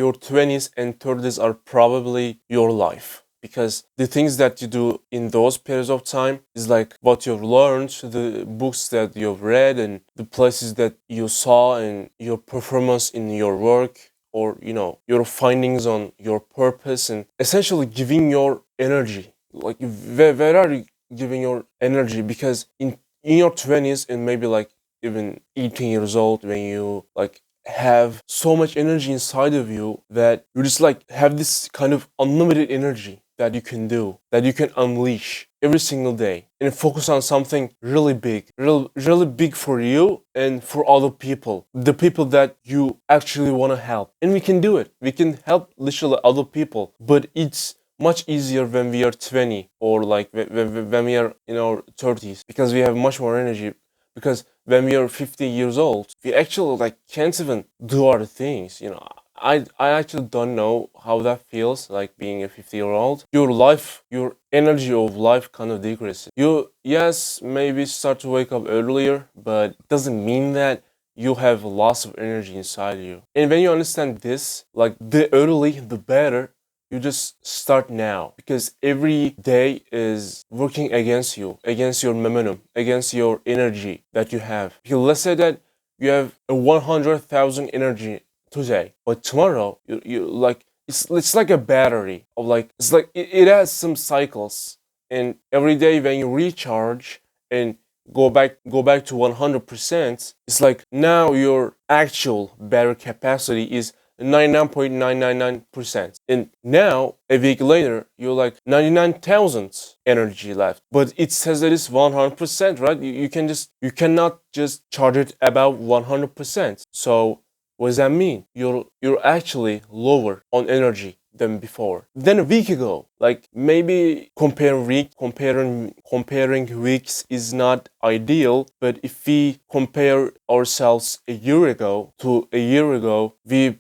your 20s and 30s are probably your life, because the things that you do in those periods of time is like what you've learned, the books that you've read, and the places that you saw, and your performance in your work, or your findings on your purpose, and essentially giving your energy. Like where are you giving your energy? Because in your 20s, and maybe like even 18 years old, when you like have so much energy inside of you that you just like have this kind of unlimited energy that you can do, that you can unleash every single day, and focus on something really big, really big for you and for other people, the people that you actually want to help. And we can do it. We can help literally other people, but it's much easier when we are 20, or like when we are in our 30s, because we have much more energy. Because when we are 50 years old, we actually like can't even do other things. I actually don't know how that feels, like being a 50-year-old. Your life, your energy of life kind of decreases. You, yes, maybe start to wake up earlier, but it doesn't mean that you have lots of energy inside you. And when you understand this, like the early, the better, you just start now, because every day is working against you, against your momentum, against your energy that you have. Because let's say that you have a 100,000 energy today, but tomorrow you like it's like a battery of like it's like it has some cycles, and every day when you recharge and go back to 100%, it's like now your actual battery capacity is 99.999%. And now, a week later, you're like 99,000 energy left. But it says that it's 100%, right? You cannot just charge it about 100%. So what does that mean? You're actually lower on energy than before. Then a week ago, like maybe comparing weeks is not ideal, but if we compare ourselves a year ago to a year ago, we'll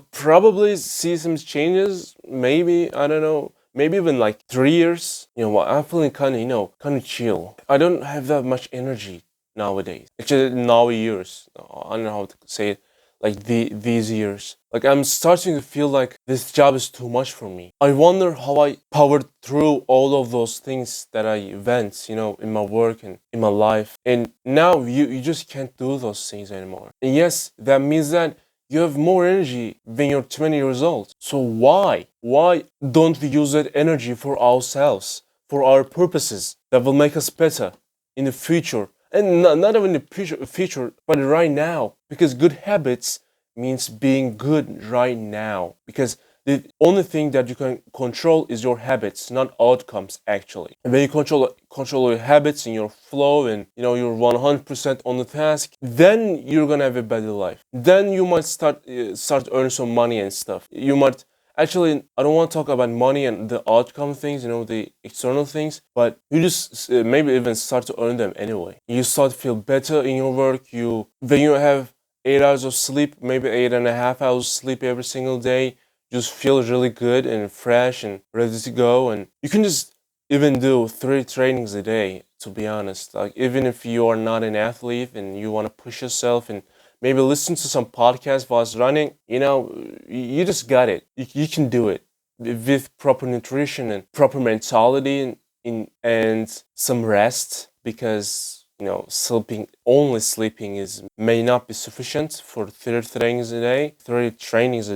probably see some changes. Maybe, I don't know, maybe even like 3 years. I'm feeling kind of chill. I don't have that much energy nowadays. Actually, now years. I don't know how to say it. Like these years. Like I'm starting to feel like this job is too much for me. I wonder how I powered through all of those things that I went, in my work and in my life. And now you just can't do those things anymore. And yes, that means that you have more energy when you're 20 years old. So why? Why don't we use that energy for ourselves, for our purposes that will make us better in the future? And not even in the future, but right now. Because good habits means being good right now. Because the only thing that you can control is your habits, not outcomes actually. And when you control your habits and your flow, and you're 100% on the task, then you're gonna have a better life. Then you might start earning some money and stuff. You might actually, I don't want to talk about money and the outcome things, the external things, but you just maybe even start to earn them anyway. You start to feel better in your work. When you have 8 hours of sleep, maybe 8.5 hours sleep every single day, just feel really good and fresh and ready to go. And you can just even do 3 trainings a day, to be honest. Like even if you are not an athlete and you want to push yourself, and maybe listen to some podcasts whilst running, you just got it. You can do it with proper nutrition and proper mentality, and some rest, because sleeping is may not be sufficient for 3 trainings a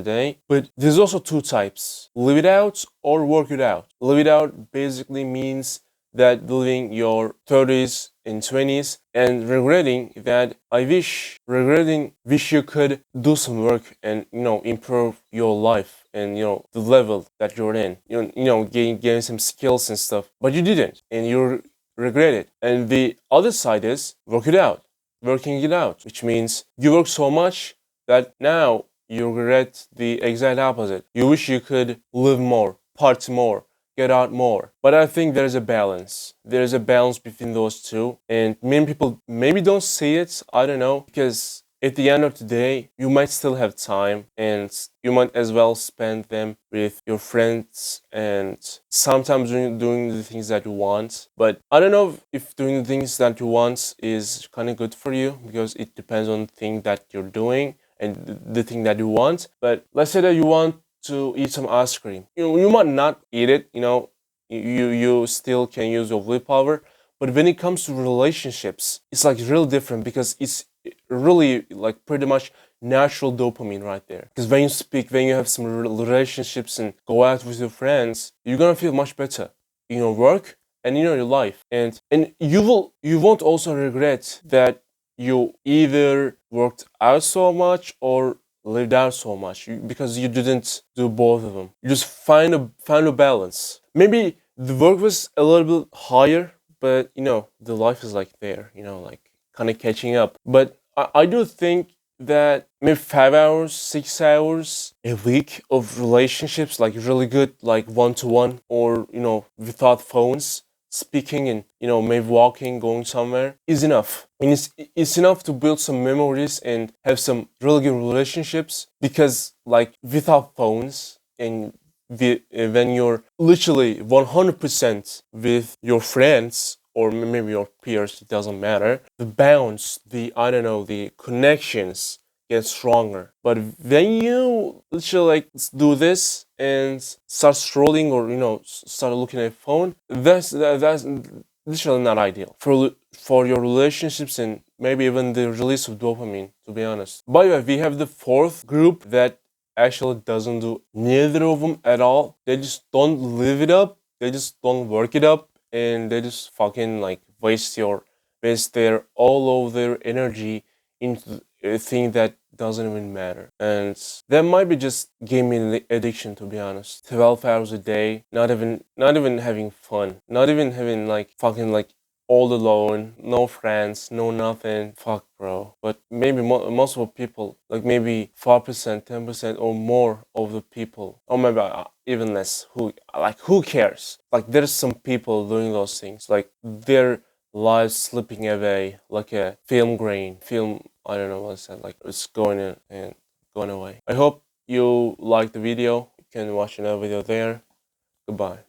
day. But there's also two types: live it out or work it out. Live it out basically means that living your 30s and 20s and wish you could do some work and improve your life and the level that you're in, gain some skills and stuff, but you didn't, and you regret it. And the other side is working it out, which means you work so much that now you regret the exact opposite. You wish you could live more, party more, get out more. But I think there's a balance. There's a balance between those two. And many people maybe don't see it. I don't know. Because at the end of the day, you might still have time, and you might as well spend them with your friends and sometimes doing the things that you want. But I don't know if doing the things that you want is kind of good for you, because it depends on the thing that you're doing and the thing that you want. But let's say that you want to eat some ice cream. You might not eat it, you still can use your willpower. But when it comes to relationships, it's like real different because it's really like pretty much natural dopamine right there. Because when you speak, when you have some relationships and go out with your friends, you're gonna feel much better in your work and in your life. And you won't also regret that you either worked out so much or lived out so much because you didn't do both of them. You just find a balance. Maybe the work was a little bit higher, but the life is like there, like kind of catching up. But I do think that maybe 5 hours, 6 hours a week of relationships, like really good, like one to one, or without phones, speaking and maybe walking, going somewhere is enough. And it's enough to build some memories and have some really good relationships because like without phones and when you're literally 100% with your friends or maybe your peers, it doesn't matter. The bonds, I don't know, the connections get stronger. But when you literally like do this and start scrolling or start looking at phone, that's literally not ideal for your relationships and maybe even the release of dopamine. To be honest. By the way, we have the fourth group that actually doesn't do neither of them at all. They just don't live it up. They just don't work it up, and they just fucking like waste their all of their energy into a thing that doesn't even matter. And that might be just gaming addiction, to be honest. 12 hours a day, not even having fun, not even having like fucking like all alone, no friends, no nothing. Fuck, bro. But maybe most of the people, like maybe 5%, 10%, or more of the people, or maybe even less. Who cares? Like, there's some people doing those things, like their lives slipping away like a film grain. Film, I don't know what's that. Like, it's going in and going away. I hope you liked the video. You can watch another video there. Goodbye.